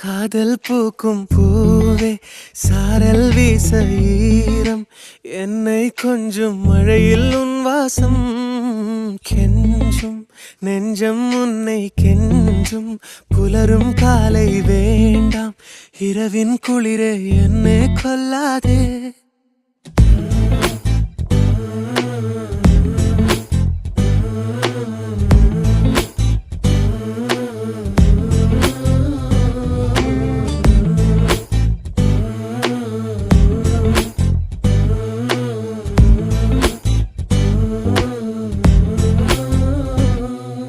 காதல் பூக்கும் பூவே சாரல் வீச ஈரம் என்னை கொஞ்சம் மழையில் உன் வாசம் கெஞ்சும் நெஞ்சம் உன்னை கெஞ்சும் புலரும் காலை வேண்டாம் இரவின் குளிரே என்னை கொல்லாதே